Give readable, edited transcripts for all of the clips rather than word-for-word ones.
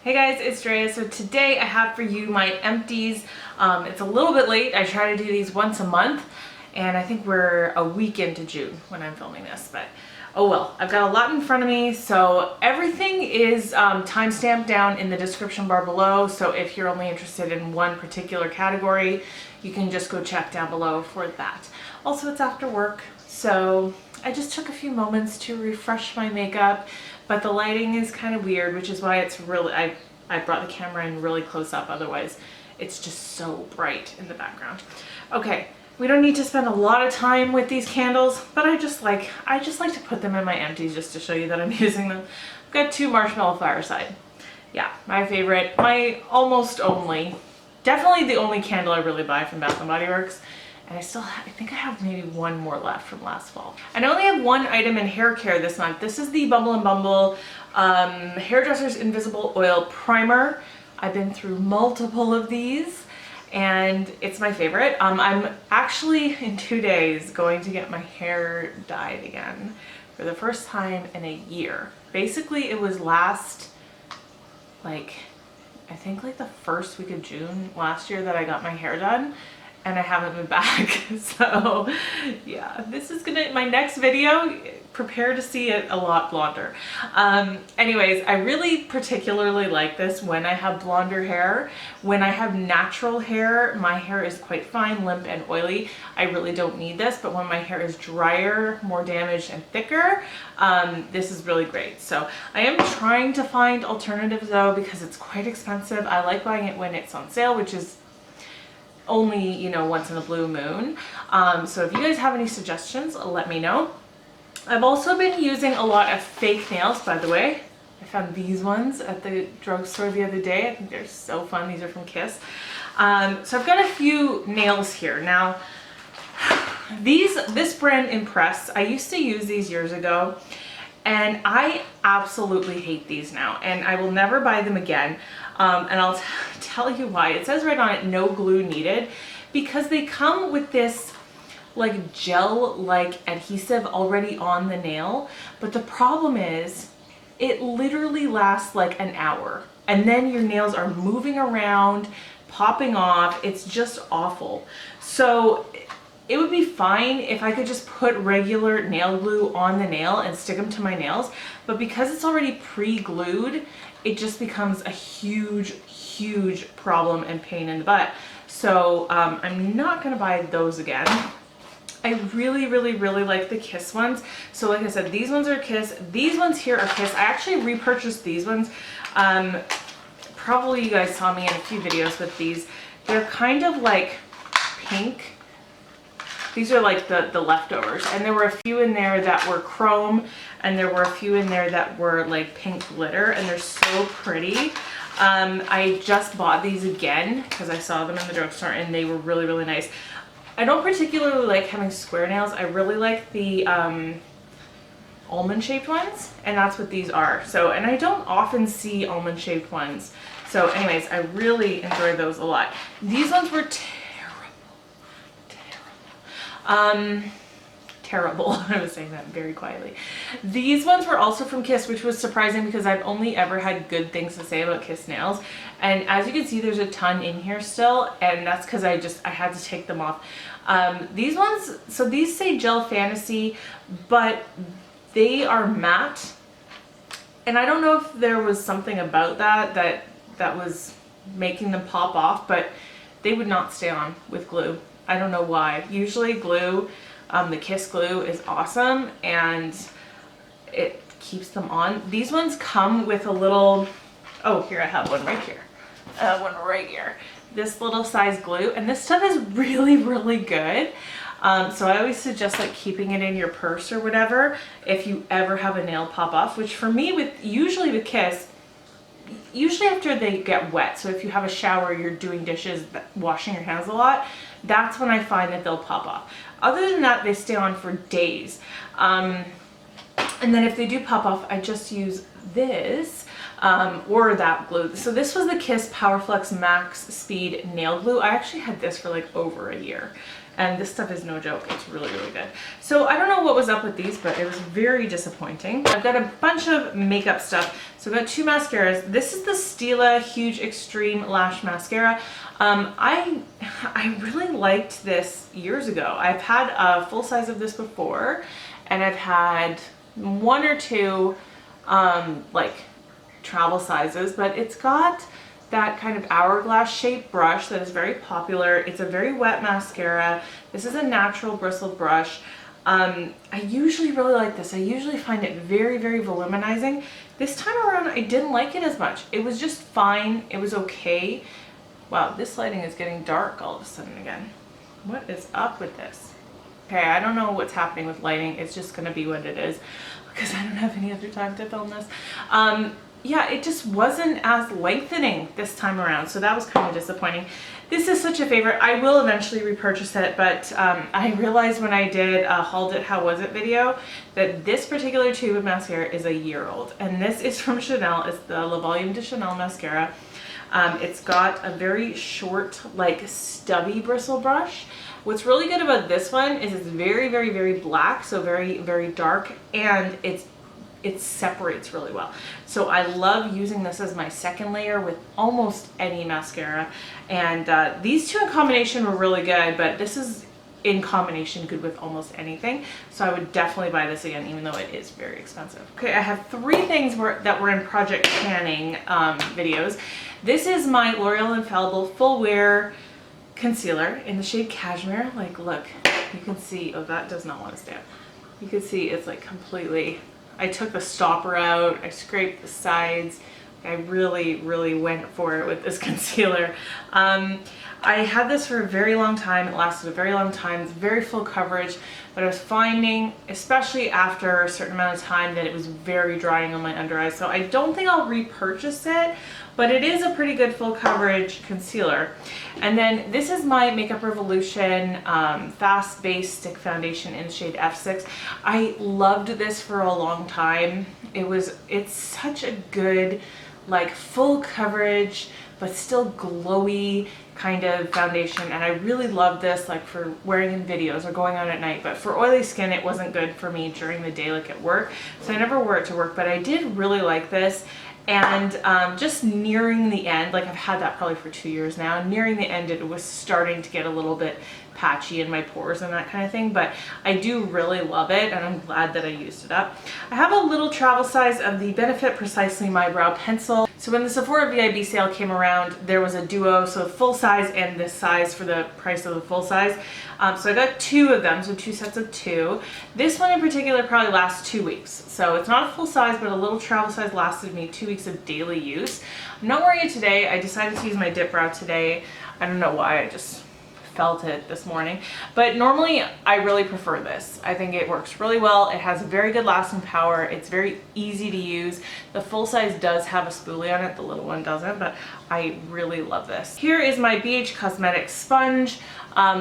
Hey guys, it's Drea. So today I have for you my empties. It's a little bit late. I try to do these once a month and I think we're a week into June when I'm filming this, but oh well. I've got a lot in front of me, so everything is timestamped down in the description bar below, so if you're only interested in one particular category, you can just go check down below for that. Also, it's after work, so I just took a few moments to refresh my makeup, but the lighting is kind of weird, which is why it's really, I brought the camera in really close up, otherwise it's just so bright in the background. Okay, we don't need to spend a lot of time with these candles, but I just like to put them in my empties just to show you that I'm using them. I've got two Marshmallow Fireside. Yeah, my favorite, my almost only, definitely the only candle I really buy from Bath & Body Works. And I think I have maybe one more left from last fall. And I only have one item in hair care this month. This is the Bumble & Bumble Hairdresser's Invisible Oil Primer. I've been through multiple of these and it's my favorite. I'm actually in 2 days going to get my hair dyed again for the first time in a year. Basically, it was last, I think the first week of June last year that I got my hair done. And I haven't been back. So yeah, this is my next video, prepare to see it a lot blonder. Anyways, I really particularly like this when I have blonder hair. When I have natural hair, my hair is quite fine, limp and oily. I really don't need this, but when my hair is drier, more damaged and thicker, this is really great. So I am trying to find alternatives though, because it's quite expensive. I like buying it when it's on sale, which is only, you know, once in a blue moon. So if you guys have any suggestions, let me know. I've also been using a lot of fake nails, by the way. I found these ones at the drugstore the other day. I think they're so fun. These are from Kiss. So I've got a few nails here. Now, this brand Impress, I used to use these years ago, and I absolutely hate these now, and I will never buy them again. And I'll tell you why. It says right on it, no glue needed, because they come with this like gel-like adhesive already on the nail. But the problem is it literally lasts like an hour, and then your nails are moving around, popping off. It's just awful. So it would be fine if I could just put regular nail glue on the nail and stick them to my nails, but because it's already pre-glued, it just becomes a huge problem and pain in the butt. So I'm not gonna buy those again. I really like the Kiss ones. So like I said, these ones are Kiss. These ones here are Kiss. I actually repurchased these ones. Probably you guys saw me in a few videos with these. They're kind of like pink. These are like the leftovers, and there were a few in there that were chrome, and there were a few in there that were like pink glitter, and they're so pretty. I just bought these again because I saw them in the drugstore and they were really nice. I don't particularly like having square nails. I really like the almond shaped ones, and that's what these are. So, and I don't often see almond shaped ones. So anyways, I really enjoy those a lot. These ones were terrible. I was saying that very quietly. These ones were also from Kiss, which was surprising because I've only ever had good things to say about Kiss nails. And as you can see, there's a ton in here still, and that's because I had to take them off. These ones, so these say Gel Fantasy, but they are matte. And I don't know if there was something about that was making them pop off, but they would not stay on with glue. I don't know why. Usually glue, the Kiss glue is awesome and it keeps them on. These ones come with a little, oh, here I have one right here. One right here. This little size glue, and this stuff is really good. So I always suggest like keeping it in your purse or whatever if you ever have a nail pop off, which for me usually with Kiss, usually after they get wet. So if you have a shower, you're doing dishes, washing your hands a lot, that's when I find that they'll pop off. Other than that, they stay on for days. And then if they do pop off, I just use this. or that glue. So this was the Kiss Powerflex Max Speed Nail Glue. I actually had this for like over a year. And this stuff is no joke. It's really, really good. So I don't know what was up with these, but it was very disappointing. I've got a bunch of makeup stuff. So I've got 2 mascaras. This is the Stila Huge Extreme Lash Mascara. I really liked this years ago. I've had a full size of this before, and I've had 1 or 2 like travel sizes, but it's got that kind of hourglass shaped brush that is very popular. It's a very wet mascara. This is a natural bristled brush. I usually really like this. I usually find it very, very voluminizing. This time around, I didn't like it as much. It was just fine. It was okay. Wow, this lighting is getting dark all of a sudden again. What is up with this? Okay, I don't know what's happening with lighting. It's just gonna be what it is because I don't have any other time to film this. Yeah, it just wasn't as lengthening this time around, so that was kind of disappointing. This is such a favorite. I will eventually repurchase it, but I realized when I did a hauled it, how was it video, that this particular tube of mascara is a year old, and this is from Chanel. It's the Le Volume de Chanel mascara. It's got a very short, like stubby bristle brush. What's really good about this one is it's very, very, very black, so very, very dark, and it separates really well. So I love using this as my second layer with almost any mascara. And these two in combination were really good, but this is in combination good with almost anything. So I would definitely buy this again, even though it is very expensive. Okay, I have 3 things that were in Project Tanning videos. This is my L'Oreal Infallible Full Wear Concealer in the shade Cashmere. Like, look, you can see, oh, that does not want to stay up. You can see it's like completely, I took the stopper out, I scraped the sides. I really, really went for it with this concealer. I had this for a very long time. It lasted a very long time. It's very full coverage, but I was finding, especially after a certain amount of time, that it was very drying on my under eyes. So I don't think I'll repurchase it, but it is a pretty good full coverage concealer. And then this is my Makeup Revolution Fast Base Stick Foundation in the shade F6. I loved this for a long time. It's such a good, like, full coverage, but still glowy kind of foundation. And I really love this, like, for wearing in videos or going out at night. But for oily skin, it wasn't good for me during the day, like at work. So I never wore it to work, but I did really like this. And just nearing the end, like I've had that probably for 2 years now, nearing the end it was starting to get a little bit patchy in my pores and that kind of thing, but I do really love it and I'm glad that I used it up. I have a little travel size of the Benefit Precisely My Brow Pencil. So when the Sephora VIB sale came around, there was a duo, so full size and this size for the price of the full size. So I got 2 of them, so 2 sets of 2. This one in particular probably lasts 2 weeks. So it's not a full size, but a little travel size lasted me 2 weeks of daily use. I'm not wearing it today. I decided to use my dip brow today. I don't know why, I just felt it this morning. But normally I really prefer this. I think it works really well. It has very good lasting power. It's very easy to use. The full size does have a spoolie on it, the little one doesn't, but I really love this. Here is my Beige Cosmetics sponge.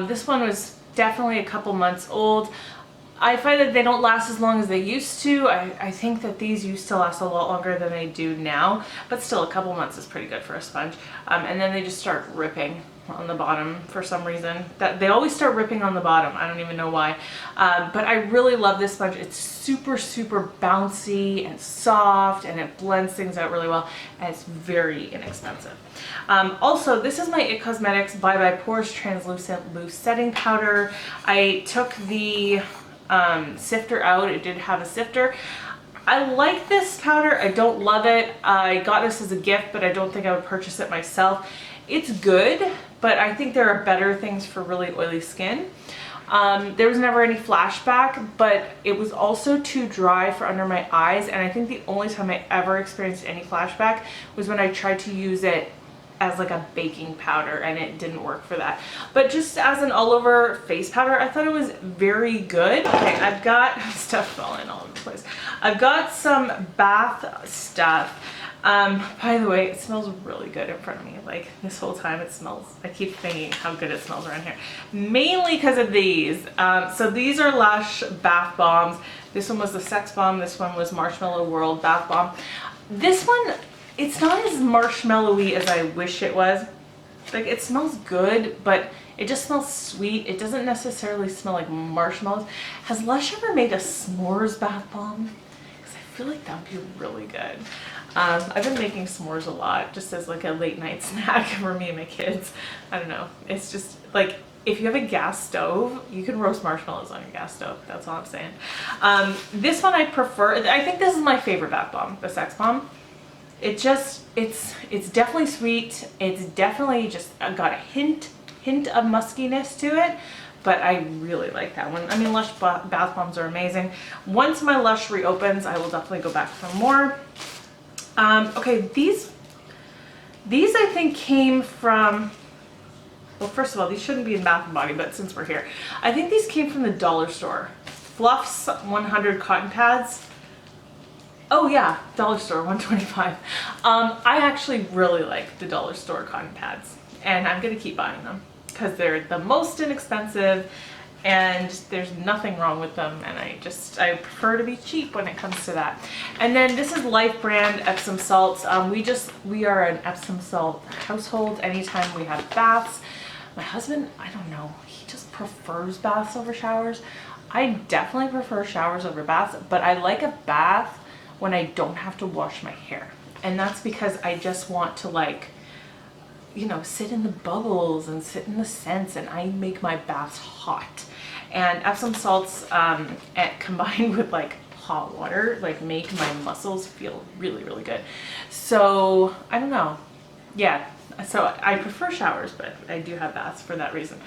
This one was definitely a couple months old. I find that they don't last as long as they used to. I think that these used to last a lot longer than they do now, but still a couple months is pretty good for a sponge. And then they just start ripping on the bottom for some reason. That they always start ripping on the bottom. I don't even know why. But I really love this sponge. It's super, super bouncy and soft, and it blends things out really well, and it's very inexpensive. Also, this is my IT Cosmetics Bye Bye Pores Translucent Loose Setting Powder. I took the sifter out. It did have a sifter. I like this powder. I don't love it. I got this as a gift, but I don't think I would purchase it myself. It's good, but I think there are better things for really oily skin. There was never any flashback, but it was also too dry for under my eyes, and I think the only time I ever experienced any flashback was when I tried to use it as like a baking powder, and it didn't work for that. But just as an all-over face powder, I thought it was very good. Okay, I've got stuff falling all over the place. I've got some bath stuff. By the way, it smells really good in front of me. Like, this whole time it smells, I keep thinking how good it smells around here. Mainly because of these. So these are Lush bath bombs. This one was the Sex Bomb. This one was Marshmallow World bath bomb. This one, it's not as marshmallowy as I wish it was. Like, it smells good, but it just smells sweet. It doesn't necessarily smell like marshmallows. Has Lush ever made a s'mores bath bomb? Because I feel like that would be really good. I've been making s'mores a lot, just as like a late night snack for me and my kids. I don't know. It's just like, if you have a gas stove, you can roast marshmallows on your gas stove. That's all I'm saying. This one I prefer. I think this is my favorite bath bomb, the Sex Bomb. It's definitely sweet. It's definitely just got a hint of muskiness to it, but I really like that one. I mean, Lush bath bombs are amazing. Once my Lush reopens, I will definitely go back for more. Okay, these I think came from, well, first of all, these shouldn't be in Bath & Body, but since we're here, I think these came from the dollar store. Fluff's 100 cotton pads. Oh yeah, dollar store, $1.25. I actually really like the dollar store cotton pads, and I'm gonna keep buying them because they're the most inexpensive and there's nothing wrong with them, and I prefer to be cheap when it comes to that. And then this is Life brand Epsom salts. We are an Epsom salt household. Anytime we have baths, my husband, I don't know, he just prefers baths over showers. I definitely prefer showers over baths, but I like a bath when I don't have to wash my hair. And that's because I just want to, like, you know, sit in the bubbles and sit in the scents, and I make my baths hot. And Epsom salts combined with like hot water, like, make my muscles feel really, really good. So I don't know. Yeah, so I prefer showers, but I do have baths for that reason.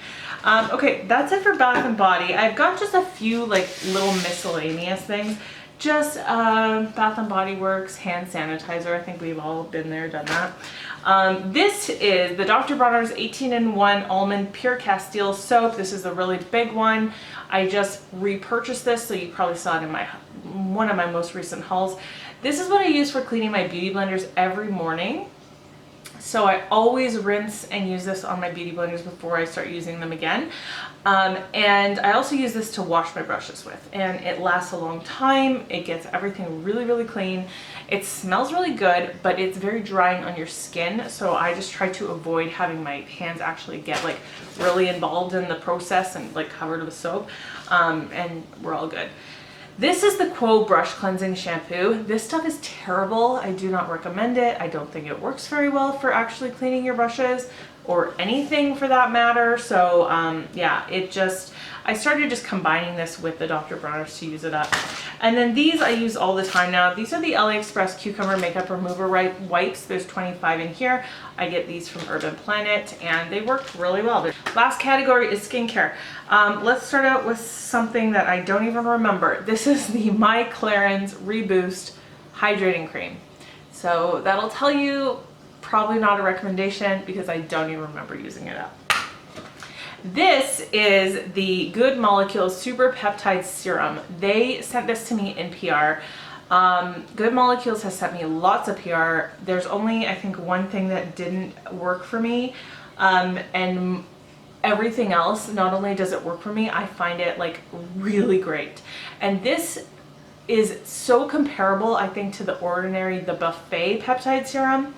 Okay, that's it for Bath & Body. I've got just a few like little miscellaneous things. Just Bath & Body Works hand sanitizer. I think we've all been there, done that. This is the Dr. Bronner's 18-in-1 Almond Pure Castile Soap. This is the really big one. I just repurchased this, so you probably saw it in one of my most recent hauls. This is what I use for cleaning my beauty blenders every morning. So I always rinse and use this on my beauty blenders before I start using them again. And I also use this to wash my brushes with, and it lasts a long time. It gets everything really, really clean. It smells really good, but it's very drying on your skin. So I just try to avoid having my hands actually get like really involved in the process and like covered with soap. And we're all good. This is the Quo Brush Cleansing Shampoo. This stuff is terrible. I do not recommend it. I don't think it works very well for actually cleaning your brushes or anything for that matter. So yeah, I started just combining this with the Dr. Bronner's to use it up. And then these I use all the time now. These are the AliExpress Cucumber Makeup Remover Wipes. There's 25 in here. I get these from Urban Planet, and they work really well. Last category is skincare. Let's start out with something that I don't even remember. This is the My Clarins Reboost Hydrating Cream. So that'll tell you probably not a recommendation because I don't even remember using it up. This is the Good Molecules Super Peptide Serum. They sent this to me in PR. Good Molecules has sent me lots of PR. There's only, I think, one thing that didn't work for me. And everything else, not only does it work for me, I find it like really great. And this is so comparable, I think, to the Ordinary, the Buffet Peptide Serum.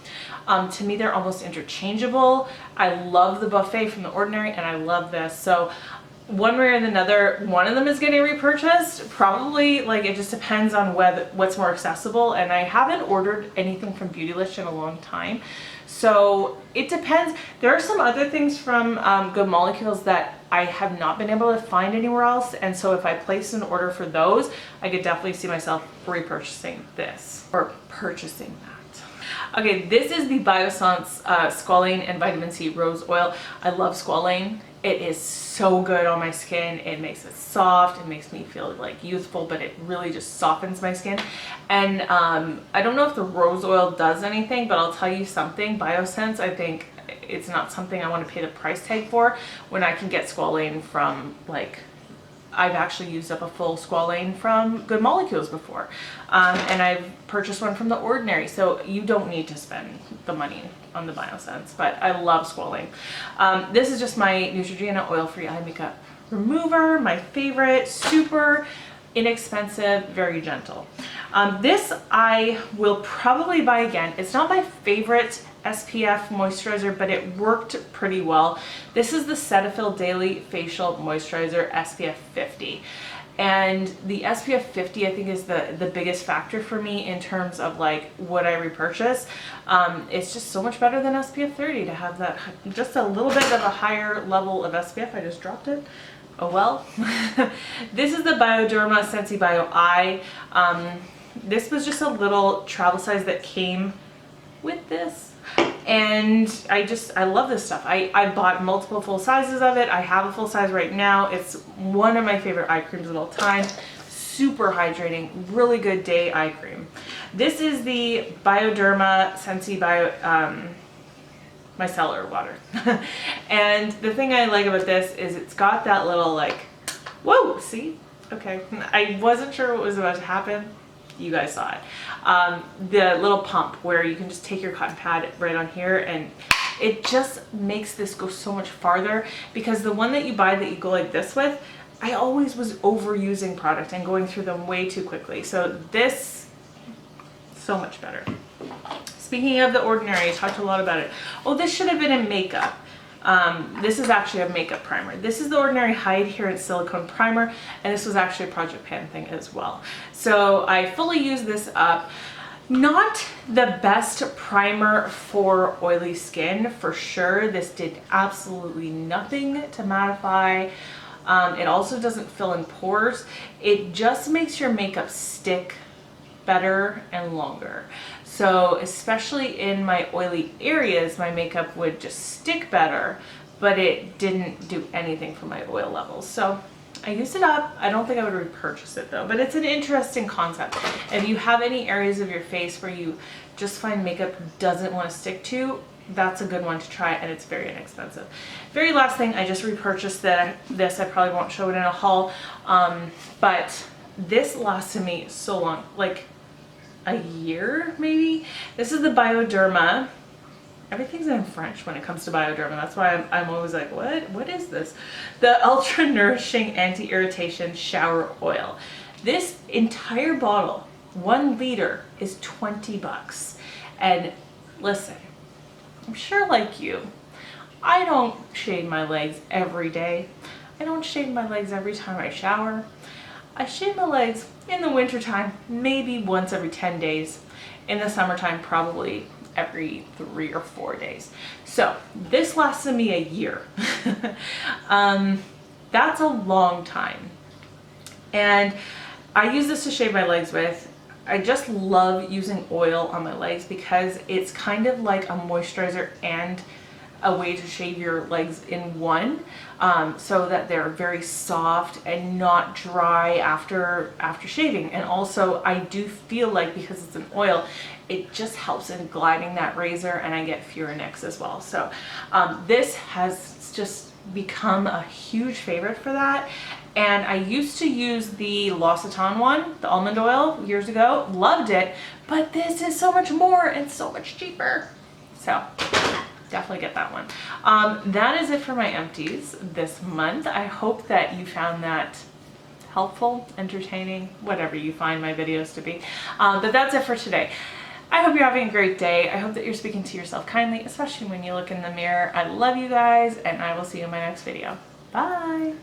To me, they're almost interchangeable. I love the Buffet from the Ordinary, and I love this. So one way or another, one of them is getting repurchased. Probably, like, it just depends on what's more accessible. And I haven't ordered anything from Beautylish in a long time. So it depends. There are some other things from Good Molecules that I have not been able to find anywhere else. And so if I place an order for those, I could definitely see myself repurchasing this or purchasing that. Okay, this is the Biossance Squalane and Vitamin C Rose Oil. I love squalane. It is so good on my skin. It makes it soft. It makes me feel like youthful, but it really just softens my skin. And I don't know if the rose oil does anything, but I'll tell you something. Biossance, I think it's not something I want to pay the price tag for when I can get squalane from, like, I've actually used up a full squalane from Good Molecules before. And I've purchased one from The Ordinary. So you don't need to spend the money on the Biossance, but I love squalane. This is just my Neutrogena oil-free eye makeup remover, my favorite, super inexpensive, very gentle. This I will probably buy again. It's not my favorite SPF moisturizer, but it worked pretty well. This is the Cetaphil Daily Facial Moisturizer SPF 50. And the SPF 50 I think is the biggest factor for me in terms of like would I repurchase. It's just so much better than SPF 30 to have that just a little bit of a higher level of SPF. I just dropped it. Oh well. This is the Bioderma Sensi Bio Eye. This was just a little travel size that came with this. And I love this stuff. I bought multiple full sizes of it. I have a full size right now. It's one of my favorite eye creams of all time. Super hydrating, really good day eye cream. This is the Bioderma Sensi Bio, micellar water. And the thing I like about this is it's got that little like, whoa, see? Okay, I wasn't sure what was about to happen. You guys saw it. The little pump where you can just take your cotton pad right on here, and it just makes this go so much farther, because the one that you buy that you go like this with, I always was overusing product and going through them way too quickly. So this, so much better. Speaking of The Ordinary, I talked a lot about it. Oh, this should have been in makeup. This is actually a makeup primer. This is the Ordinary Hydrating Silicone Primer, and this was actually a Project Pan thing as well. So I fully used this up. Not the best primer for oily skin, for sure. This did absolutely nothing to mattify. It also doesn't fill in pores. It just makes your makeup stick better and longer. So especially in my oily areas, my makeup would just stick better, but it didn't do anything for my oil levels. So I used it up. I don't think I would repurchase it though, but it's an interesting concept. If you have any areas of your face where you just find makeup doesn't want to stick to, that's a good one to try, and it's very inexpensive. Very last thing, I just repurchased this. I probably won't show it in a haul, but this lasted me so long, like a year maybe. This is the Bioderma. Everything's in French when it comes to Bioderma. That's why I'm always like, what is this? The Ultra Nourishing Anti-Irritation Shower Oil. This entire bottle, 1 liter, is 20 bucks. And listen, I'm sure like you, I don't shave my legs every day. I don't shave my legs every time I shower. I shave my legs in the wintertime, maybe once every 10 days. In the summertime, probably every 3 or 4 days. So this lasted me a year. That's a long time. And I use this to shave my legs with. I just love using oil on my legs because it's kind of like a moisturizer and a way to shave your legs in one, so that they're very soft and not dry after shaving. And also I do feel like, because it's an oil, it just helps in gliding that razor, and I get fewer nicks as well. So this has just become a huge favorite for that. And I used to use the L'Occitane one, the almond oil, years ago. Loved it, but this is so much more and so much cheaper. So definitely get that one. That is it for my empties this month. I hope that you found that helpful, entertaining, whatever you find my videos to be. But that's it for today. I hope you're having a great day. I hope that you're speaking to yourself kindly, especially when you look in the mirror. I love you guys, and I will see you in my next video. Bye.